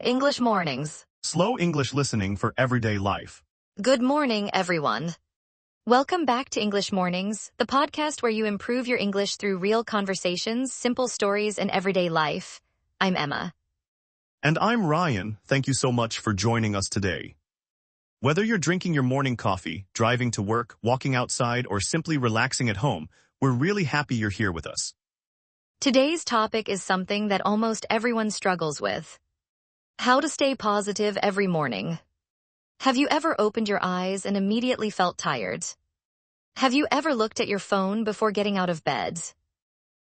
English mornings. Slow English listening for everyday life. Good morning, everyone. Welcome back to English Mornings, the podcast where you improve your English through real conversations, simple stories, and everyday life. I'm Emma. And I'm Ryan. Thank you so much for joining us today. Whether you're drinking your morning coffee, driving to work, walking outside, or simply relaxing at home, we're really happy you're here with us. Today's topic is something that almost everyone struggles with. How to stay positive every morning. Have you ever opened your eyes and immediately felt tired? Have you ever looked at your phone before getting out of bed?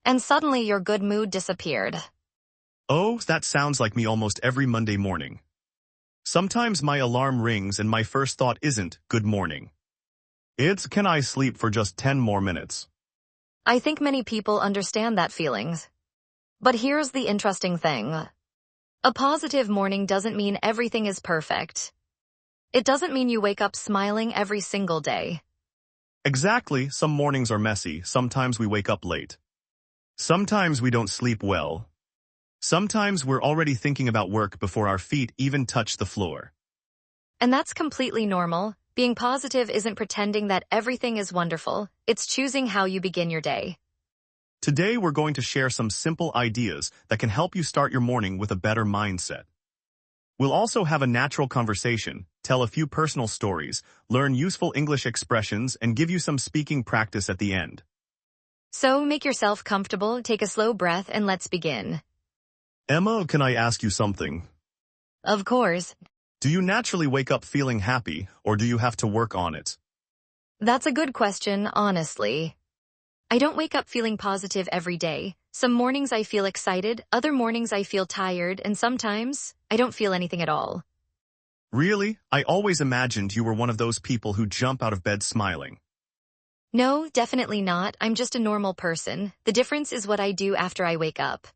And suddenly your good mood disappeared. Oh, that sounds like me almost every Monday morning. Sometimes my alarm rings and my first thought isn't, good morning. It's, can I sleep for just 10 more minutes? I think many people understand that feeling. But here's the interesting thing. A positive morning doesn't mean everything is perfect. It doesn't mean you wake up smiling every single day. Exactly, some mornings are messy, sometimes we wake up late. Sometimes we don't sleep well. Sometimes we're already thinking about work before our feet even touch the floor. And that's completely normal. Being positive isn't pretending that everything is wonderful. It's choosing how you begin your day. Today we're going to share some simple ideas that can help you start your morning with a better mindset. We'll also have a natural conversation, tell a few personal stories, learn useful English expressions, and give you some speaking practice at the end. So make yourself comfortable, take a slow breath, and let's begin. Emma, can I ask you something? Of course. Do you naturally wake up feeling happy, or do you have to work on it? That's a good question, honestly. I don't wake up feeling positive every day. Some mornings I feel excited, other mornings I feel tired, and sometimes I don't feel anything at all. Really? I always imagined you were one of those people who jump out of bed smiling. No, definitely not. I'm just a normal person. The difference is what I do after I wake up.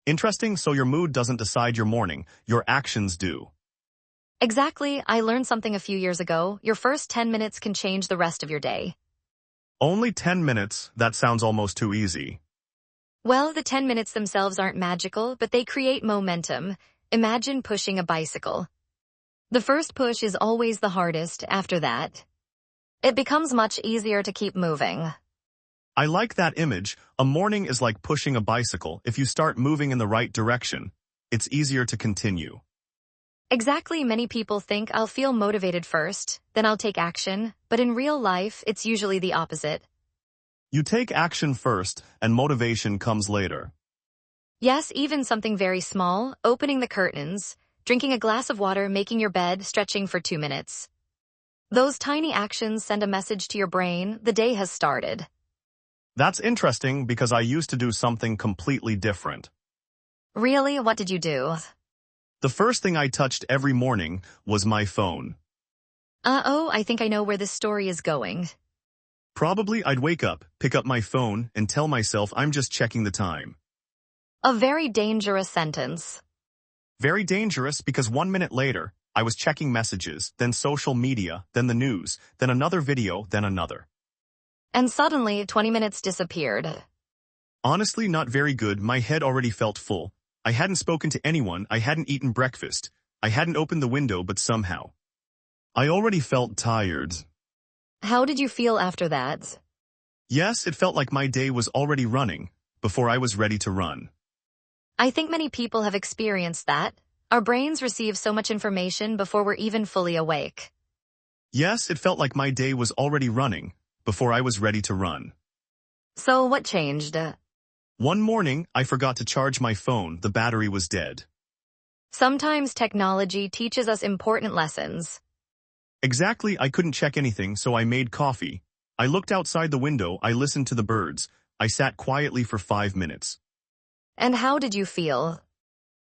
Interesting, so your mood doesn't decide your morning, your actions do. Exactly, I learned something a few years ago. Your first 10 minutes can change the rest of your day. Only 10 minutes? That sounds almost too easy. Well, the 10 minutes themselves aren't magical, but they create momentum. Imagine pushing a bicycle. The first push is always the hardest. After that, it becomes much easier to keep moving. I like that image. A morning is like pushing a bicycle. If you start moving in the right direction, it's easier to continue. Exactly, many people think I'll feel motivated first, then I'll take action, but in real life, it's usually the opposite. You take action first, and motivation comes later. Yes, even something very small, opening the curtains, drinking a glass of water, making your bed, stretching for 2 minutes. Those tiny actions send a message to your brain, the day has started. That's interesting because I used to do something completely different. Really, what did you do? The first thing I touched every morning was my phone. I think I know where this story is going. Probably I'd wake up, pick up my phone, and tell myself I'm just checking the time. A very dangerous sentence. Very dangerous because 1 minute later, I was checking messages, then social media, then the news, then another video, then another. And suddenly, 20 minutes disappeared. Honestly, not very good. My head already felt full. I hadn't spoken to anyone, I hadn't eaten breakfast, I hadn't opened the window, but somehow I already felt tired. How did you feel after that? Yes, it felt like my day was already running, before I was ready to run. I think many people have experienced that. Our brains receive so much information before we're even fully awake. Yes, it felt like my day was already running, before I was ready to run. So what changed? One morning, I forgot to charge my phone, the battery was dead. Sometimes technology teaches us important lessons. Exactly, I couldn't check anything, so I made coffee. I looked outside the window, I listened to the birds. I sat quietly for 5 minutes. And how did you feel?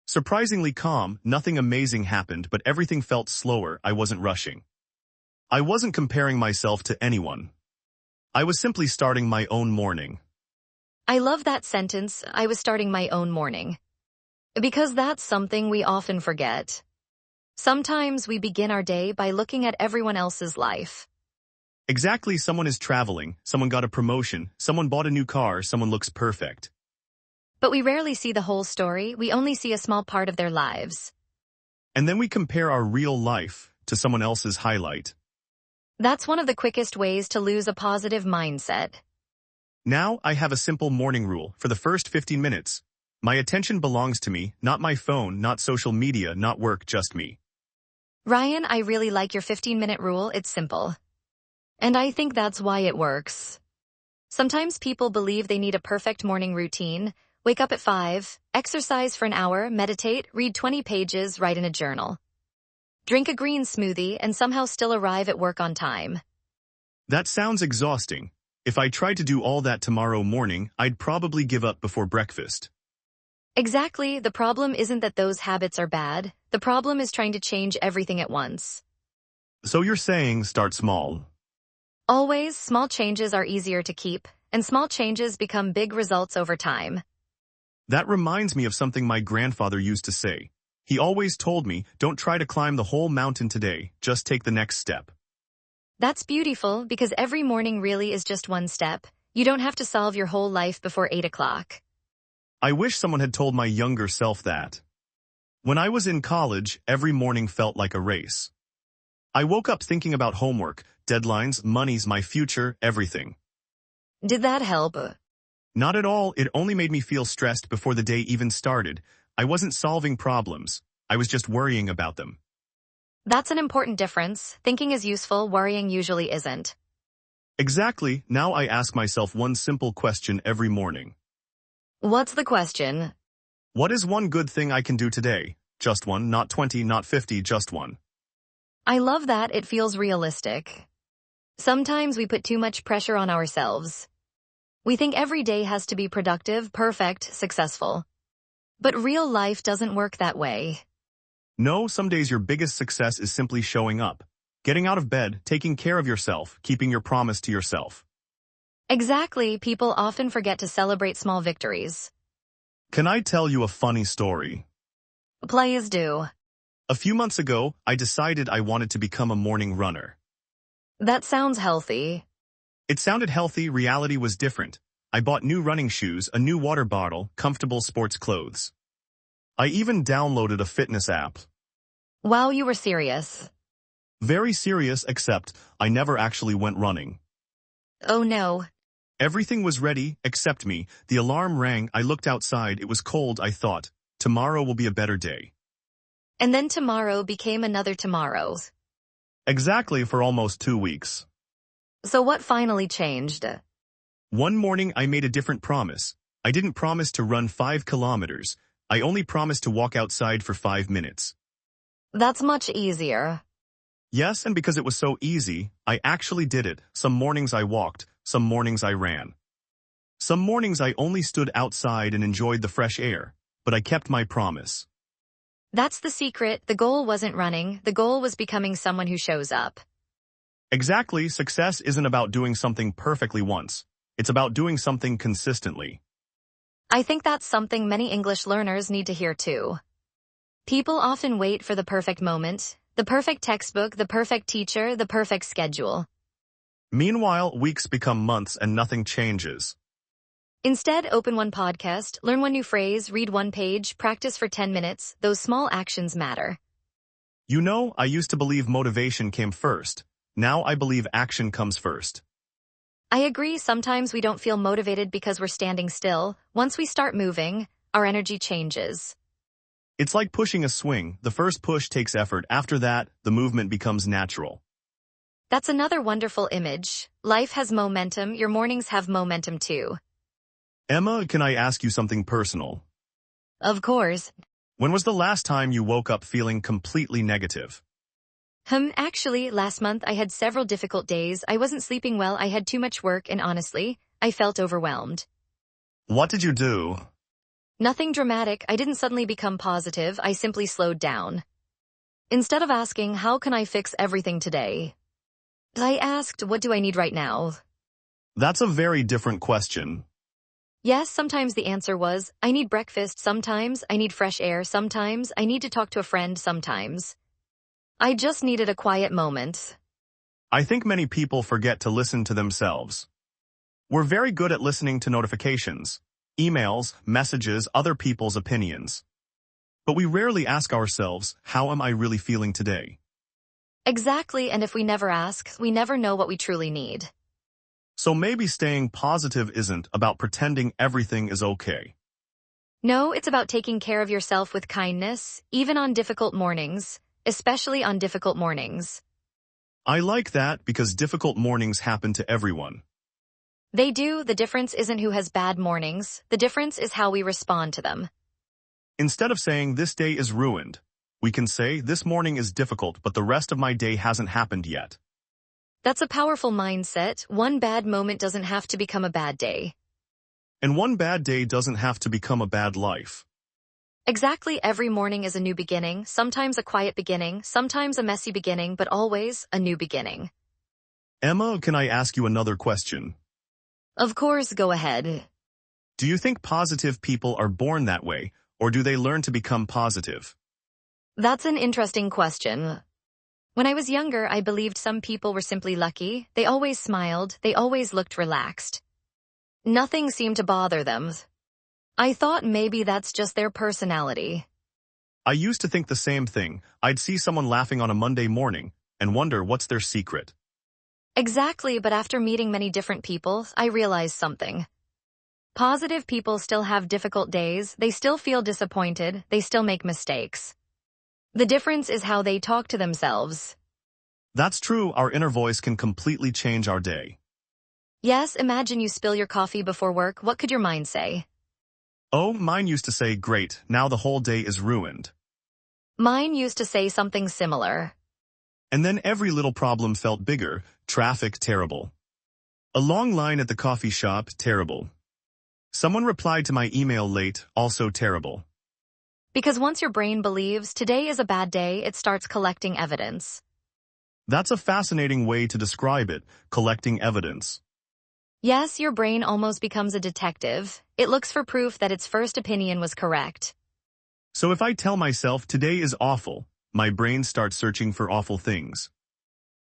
Surprisingly calm, nothing amazing happened, but everything felt slower, I wasn't rushing. I wasn't comparing myself to anyone. I was simply starting my own morning. I love that sentence, I was starting my own morning. Because that's something we often forget. Sometimes we begin our day by looking at everyone else's life. Exactly, someone is traveling, someone got a promotion, someone bought a new car, someone looks perfect. But we rarely see the whole story, we only see a small part of their lives. And then we compare our real life to someone else's highlight. That's one of the quickest ways to lose a positive mindset. Now I have a simple morning rule for the first 15 minutes. My attention belongs to me, not my phone, not social media, not work, just me. Ryan, I really like your 15-minute rule. It's simple. And I think that's why it works. Sometimes people believe they need a perfect morning routine. Wake up at 5, exercise for an hour, meditate, read 20 pages, write in a journal. Drink a green smoothie and somehow still arrive at work on time. That sounds exhausting. If I tried to do all that tomorrow morning, I'd probably give up before breakfast. Exactly, the problem isn't that those habits are bad. The problem is trying to change everything at once. So you're saying start small. Always, small changes are easier to keep, and small changes become big results over time. That reminds me of something my grandfather used to say. He always told me, don't try to climb the whole mountain today, just take the next step. That's beautiful because every morning really is just one step. You don't have to solve your whole life before 8 o'clock. I wish someone had told my younger self that. When I was in college, every morning felt like a race. I woke up thinking about homework, deadlines, monies, my future, everything. Did that help? Not at all, it only made me feel stressed before the day even started. I wasn't solving problems, I was just worrying about them. That's an important difference. Thinking is useful, worrying usually isn't. Exactly, now I ask myself one simple question every morning. What's the question? What is one good thing I can do today? Just one, not 20, not 50, just one. I love that, it feels realistic. Sometimes we put too much pressure on ourselves. We think every day has to be productive, perfect, successful. But real life doesn't work that way. No, some days your biggest success is simply showing up. Getting out of bed, taking care of yourself, keeping your promise to yourself. Exactly, people often forget to celebrate small victories. Can I tell you a funny story? Please do. A few months ago, I decided I wanted to become a morning runner. That sounds healthy. It sounded healthy, reality was different. I bought new running shoes, a new water bottle, comfortable sports clothes. I even downloaded a fitness app. Wow, you were serious. Very serious, except I never actually went running. Oh no. Everything was ready, except me. The alarm rang, I looked outside, it was cold, I thought, tomorrow will be a better day. And then tomorrow became another tomorrow. Exactly for almost 2 weeks. So what finally changed? One morning I made a different promise. I didn't promise to run 5 kilometers. I only promised to walk outside for 5 minutes. That's much easier. Yes, and because it was so easy, I actually did it. Some mornings I walked, some mornings I ran. Some mornings I only stood outside and enjoyed the fresh air, but I kept my promise. That's the secret. The goal wasn't running. The goal was becoming someone who shows up. Exactly, success isn't about doing something perfectly once. It's about doing something consistently. I think that's something many English learners need to hear too. People often wait for the perfect moment, the perfect textbook, the perfect teacher, the perfect schedule. Meanwhile, weeks become months and nothing changes. Instead, open one podcast, learn one new phrase, read one page, practice for 10 minutes. Those small actions matter. You know, I used to believe motivation came first. Now I believe action comes first. I agree, sometimes we don't feel motivated because we're standing still. Once we start moving, our energy changes. It's like pushing a swing. The first push takes effort. After that, the movement becomes natural. That's another wonderful image. Life has momentum, your mornings have momentum too. Emma, can I ask you something personal? Of course. When was the last time you woke up feeling completely negative? Actually, last month I had several difficult days. I wasn't sleeping well, I had too much work, and honestly, I felt overwhelmed. What did you do? Nothing dramatic, I didn't suddenly become positive, I simply slowed down. Instead of asking, how can I fix everything today? I asked, what do I need right now? That's a very different question. Yes, sometimes the answer was, I need breakfast, sometimes I need fresh air, sometimes I need to talk to a friend, sometimes I just needed a quiet moment. I think many people forget to listen to themselves. We're very good at listening to notifications, emails, messages, other people's opinions. But we rarely ask ourselves, how am I really feeling today? Exactly, and if we never ask, we never know what we truly need. So maybe staying positive isn't about pretending everything is okay. No, it's about taking care of yourself with kindness, even on difficult mornings, especially on difficult mornings. I like that because difficult mornings happen to everyone. They do. The difference isn't who has bad mornings. The difference is how we respond to them. Instead of saying this day is ruined, we can say this morning is difficult but the rest of my day hasn't happened yet. That's a powerful mindset. One bad moment doesn't have to become a bad day. And one bad day doesn't have to become a bad life. Exactly, every morning is a new beginning, sometimes a quiet beginning, sometimes a messy beginning, but always a new beginning. Emma, can I ask you another question? Of course, go ahead. Do you think positive people are born that way, or do they learn to become positive? That's an interesting question. When I was younger, I believed some people were simply lucky. They always smiled, they always looked relaxed. Nothing seemed to bother them. I thought maybe that's just their personality. I used to think the same thing. I'd see someone laughing on a Monday morning and wonder what's their secret. Exactly, but after meeting many different people, I realized something. Positive people still have difficult days, they still feel disappointed, they still make mistakes. The difference is how they talk to themselves. That's true, our inner voice can completely change our day. Yes, imagine you spill your coffee before work, what could your mind say? Oh, mine used to say, great, now the whole day is ruined. Mine used to say something similar. And then every little problem felt bigger. Traffic, terrible. A long line at the coffee shop, terrible. Someone replied to my email late, also terrible. Because once your brain believes today is a bad day, it starts collecting evidence. That's a fascinating way to describe it, collecting evidence. Yes, your brain almost becomes a detective. It looks for proof that its first opinion was correct. So if I tell myself today is awful, my brain starts searching for awful things.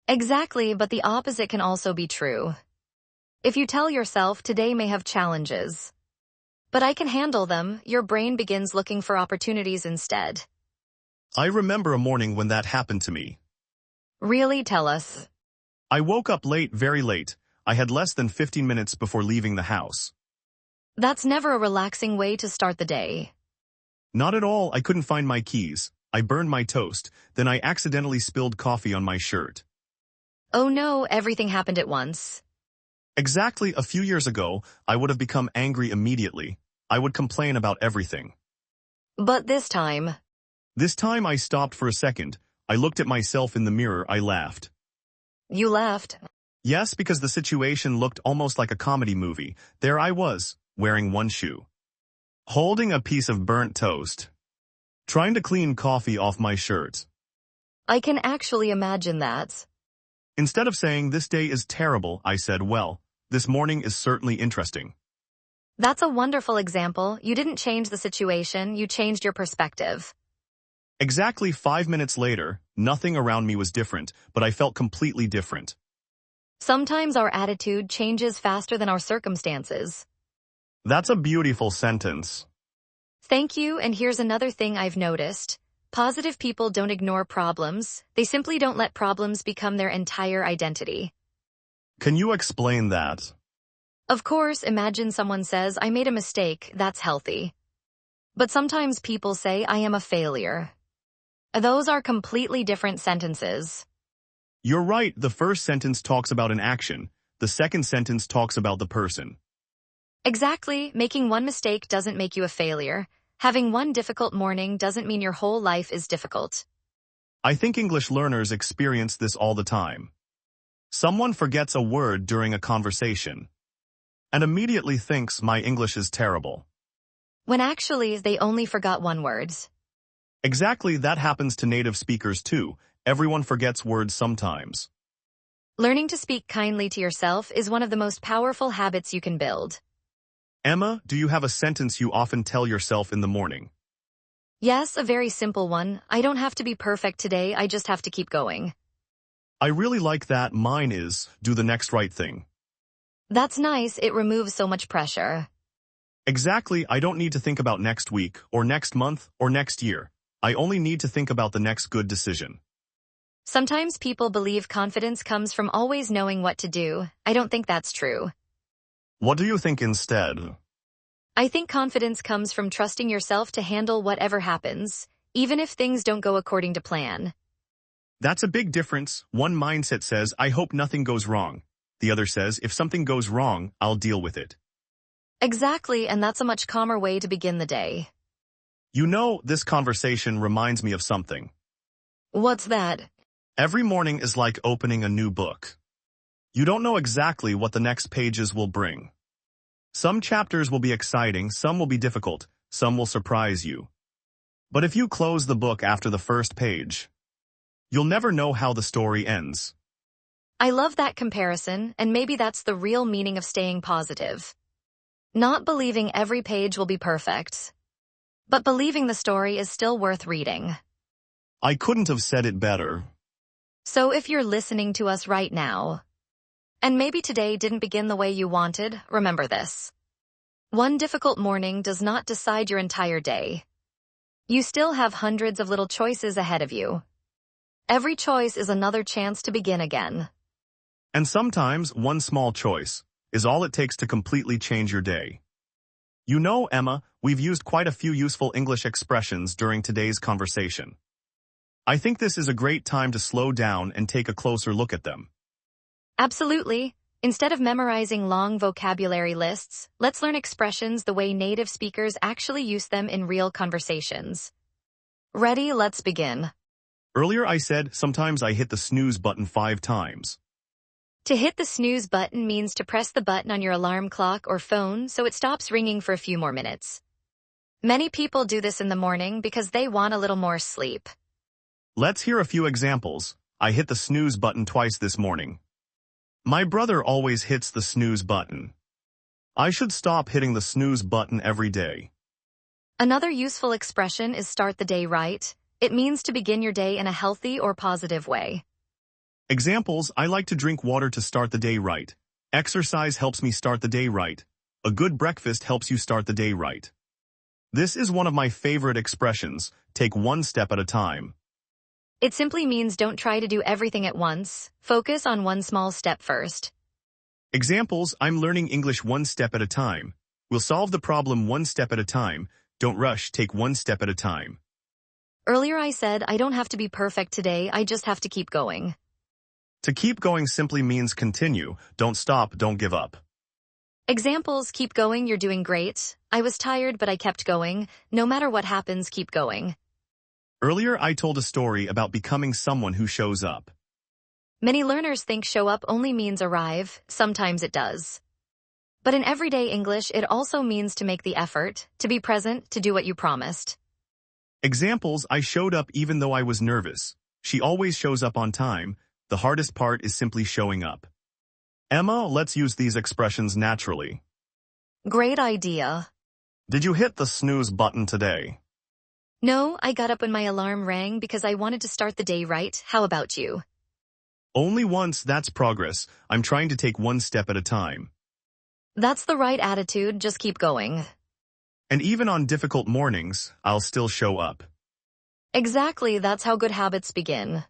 Exactly, but the opposite can also be true. If you tell yourself today may have challenges, but I can handle them, your brain begins looking for opportunities instead. I remember a morning when that happened to me. Really, tell us. I woke up late, very late. I had less than 15 minutes before leaving the house. That's never a relaxing way to start the day. Not at all, I couldn't find my keys. I burned my toast, then I accidentally spilled coffee on my shirt. Oh no, everything happened at once. Exactly, a few years ago, I would have become angry immediately. I would complain about everything. But this time, I stopped for a second. I looked at myself in the mirror, I laughed. you laughed. Yes, because the situation looked almost like a comedy movie. There I was, wearing one shoe, holding a piece of burnt toast, trying to clean coffee off my shirt. I can actually imagine that. Instead of saying this day is terrible, I said, well, this morning is certainly interesting. That's a wonderful example. You didn't change the situation, you changed your perspective. Exactly 5 minutes later, nothing around me was different, but I felt completely different. Sometimes our attitude changes faster than our circumstances. That's a beautiful sentence. Thank you, and here's another thing I've noticed. Positive people don't ignore problems. They simply don't let problems become their entire identity. Can you explain that? Of course, imagine someone says, I made a mistake, that's healthy. But sometimes people say, I am a failure. Those are completely different sentences. You're right, the first sentence talks about an action. The second sentence talks about the person. Exactly, making one mistake doesn't make you a failure. Having one difficult morning doesn't mean your whole life is difficult. I think English learners experience this all the time. Someone forgets a word during a conversation and immediately thinks my English is terrible. When actually, they only forgot one word. Exactly, that happens to native speakers too. Everyone forgets words sometimes. Learning to speak kindly to yourself is one of the most powerful habits you can build. Emma, do you have a sentence you often tell yourself in the morning? Yes, a very simple one. I don't have to be perfect today, I just have to keep going. I really like that. Mine is, do the next right thing. That's nice, it removes so much pressure. Exactly, I don't need to think about next week, or next month, or next year. I only need to think about the next good decision. Sometimes people believe confidence comes from always knowing what to do. I don't think that's true. What do you think instead? I think confidence comes from trusting yourself to handle whatever happens, even if things don't go according to plan. That's a big difference. One mindset says, I hope nothing goes wrong. The other says, if something goes wrong, I'll deal with it. Exactly, and that's a much calmer way to begin the day. You know, this conversation reminds me of something. What's that? Every morning is like opening a new book. You don't know exactly what the next pages will bring. Some chapters will be exciting, some will be difficult, some will surprise you. But if you close the book after the first page, you'll never know how the story ends. I love that comparison, and maybe that's the real meaning of staying positive. Not believing every page will be perfect, but believing the story is still worth reading. I couldn't have said it better. So if you're listening to us right now, and maybe today didn't begin the way you wanted, remember this. One difficult morning does not decide your entire day. You still have hundreds of little choices ahead of you. Every choice is another chance to begin again. And sometimes one small choice is all it takes to completely change your day. You know, Emma, we've used quite a few useful English expressions during today's conversation. I think this is a great time to slow down and take a closer look at them. Absolutely. Instead of memorizing long vocabulary lists, let's learn expressions the way native speakers actually use them in real conversations. Ready? Let's begin. Earlier I said, sometimes I hit the snooze button 5 times. To hit the snooze button means to press the button on your alarm clock or phone so it stops ringing for a few more minutes. Many people do this in the morning because they want a little more sleep. Let's hear a few examples. I hit the snooze button twice this morning. My brother always hits the snooze button. I should stop hitting the snooze button every day. Another useful expression is start the day right. It means to begin your day in a healthy or positive way. Examples, I like to drink water to start the day right. Exercise helps me start the day right. A good breakfast helps you start the day right. This is one of my favorite expressions, take one step at a time. It simply means don't try to do everything at once. Focus on one small step first. Examples, I'm learning English one step at a time. We'll solve the problem one step at a time. Don't rush, take one step at a time. Earlier I said I don't have to be perfect today, I just have to keep going. To keep going simply means continue, don't stop, don't give up. Examples, keep going, you're doing great. I was tired but I kept going. No matter what happens, keep going. Earlier I told a story about becoming someone who shows up. Many learners think show up only means arrive, sometimes it does. But in everyday English, it also means to make the effort, to be present, to do what you promised. Examples, I showed up even though I was nervous. She always shows up on time. The hardest part is simply showing up. Emma, let's use these expressions naturally. Great idea. Did you hit the snooze button today? No, I got up when my alarm rang because I wanted to start the day right. How about you? Only once, that's progress. I'm trying to take one step at a time. That's the right attitude, just keep going. And even on difficult mornings, I'll still show up. Exactly, that's how good habits begin.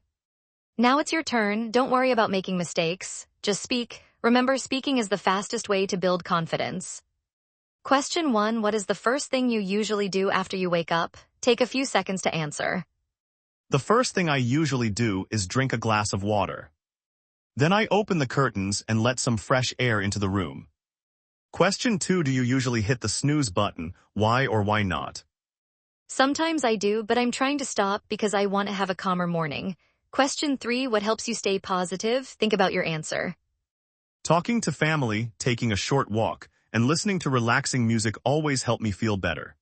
Now it's your turn, don't worry about making mistakes. Just speak. Remember, speaking is the fastest way to build confidence. Question 1. What is the first thing you usually do after you wake up? Take a few seconds to answer. The first thing I usually do is drink a glass of water. Then I open the curtains and let some fresh air into the room. Question 2. Do you usually hit the snooze button? Why or why not? Sometimes I do, but I'm trying to stop because I want to have a calmer morning. Question 3. What helps you stay positive? Think about your answer. Talking to family, taking a short walk, and listening to relaxing music always help me feel better.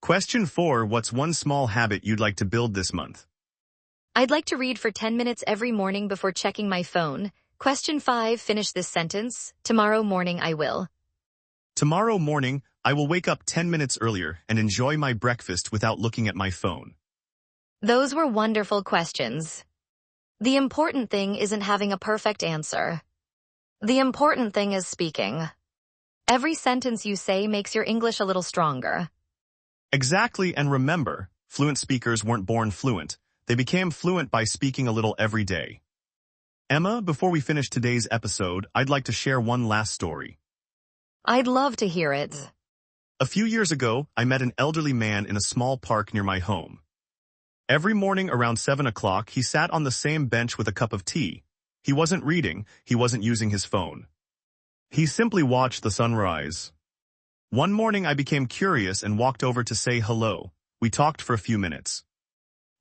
Question 4. What's one small habit you'd like to build this month? I'd like to read for 10 minutes every morning before checking my phone. Question 5. Finish this sentence. Tomorrow morning I will. Tomorrow morning, I will wake up 10 minutes earlier and enjoy my breakfast without looking at my phone. Those were wonderful questions. The important thing isn't having a perfect answer. The important thing is speaking. Every sentence you say makes your English a little stronger. Exactly, and remember, fluent speakers weren't born fluent. They became fluent by speaking a little every day. Emma, before we finish today's episode, I'd like to share one last story. I'd love to hear it. A few years ago, I met an elderly man in a small park near my home. Every morning around 7 o'clock, he sat on the same bench with a cup of tea. He wasn't reading, he wasn't using his phone. He simply watched the sunrise. One morning I became curious and walked over to say hello. We talked for a few minutes.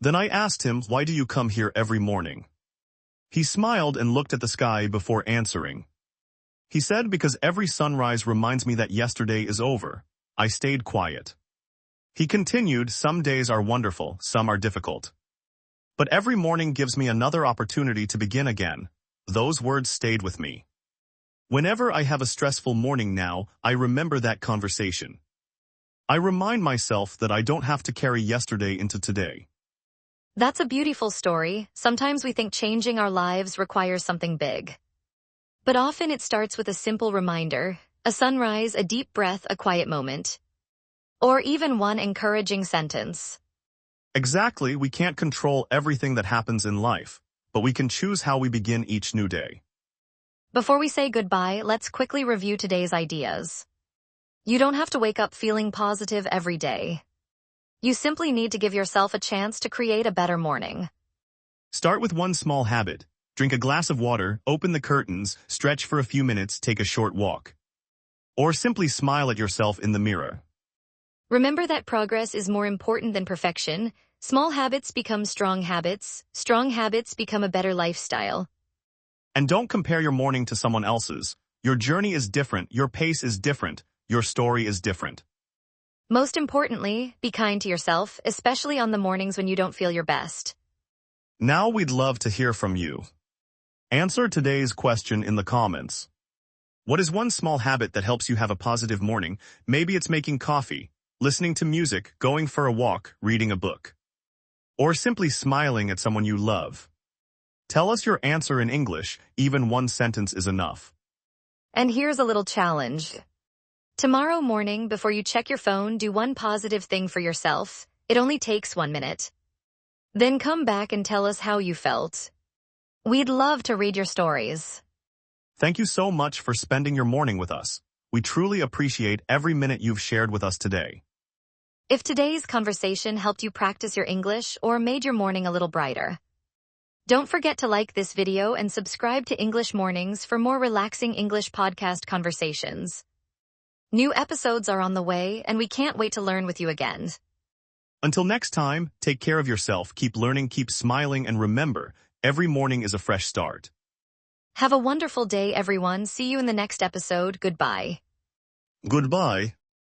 Then I asked him, "Why do you come here every morning?" He smiled and looked at the sky before answering. He said, "Because every sunrise reminds me that yesterday is over." I stayed quiet. He continued, "Some days are wonderful, some are difficult. But every morning gives me another opportunity to begin again." Those words stayed with me. Whenever I have a stressful morning now, I remember that conversation. I remind myself that I don't have to carry yesterday into today. That's a beautiful story. Sometimes we think changing our lives requires something big. But often it starts with a simple reminder, a sunrise, a deep breath, a quiet moment, or even one encouraging sentence. Exactly, we can't control everything that happens in life, but we can choose how we begin each new day. Before we say goodbye, let's quickly review today's ideas. You don't have to wake up feeling positive every day. You simply need to give yourself a chance to create a better morning. Start with one small habit. Drink a glass of water, open the curtains, stretch for a few minutes, take a short walk. Or simply smile at yourself in the mirror. Remember that progress is more important than perfection. Small habits become strong habits become a better lifestyle. And don't compare your morning to someone else's. Your journey is different, your pace is different, your story is different. Most importantly, be kind to yourself, especially on the mornings when you don't feel your best. Now we'd love to hear from you. Answer today's question in the comments. What is one small habit that helps you have a positive morning? Maybe it's making coffee, listening to music, going for a walk, reading a book, or simply smiling at someone you love. Tell us your answer in English, even one sentence is enough. And here's a little challenge. Tomorrow morning, before you check your phone, do one positive thing for yourself. It only takes 1 minute. Then come back and tell us how you felt. We'd love to read your stories. Thank you so much for spending your morning with us. We truly appreciate every minute you've shared with us today. If today's conversation helped you practice your English or made your morning a little brighter, don't forget to like this video and subscribe to English Mornings for more relaxing English podcast conversations. New episodes are on the way, and we can't wait to learn with you again. Until next time, take care of yourself, keep learning, keep smiling, and remember, every morning is a fresh start. Have a wonderful day, everyone. See you in the next episode. Goodbye. Goodbye.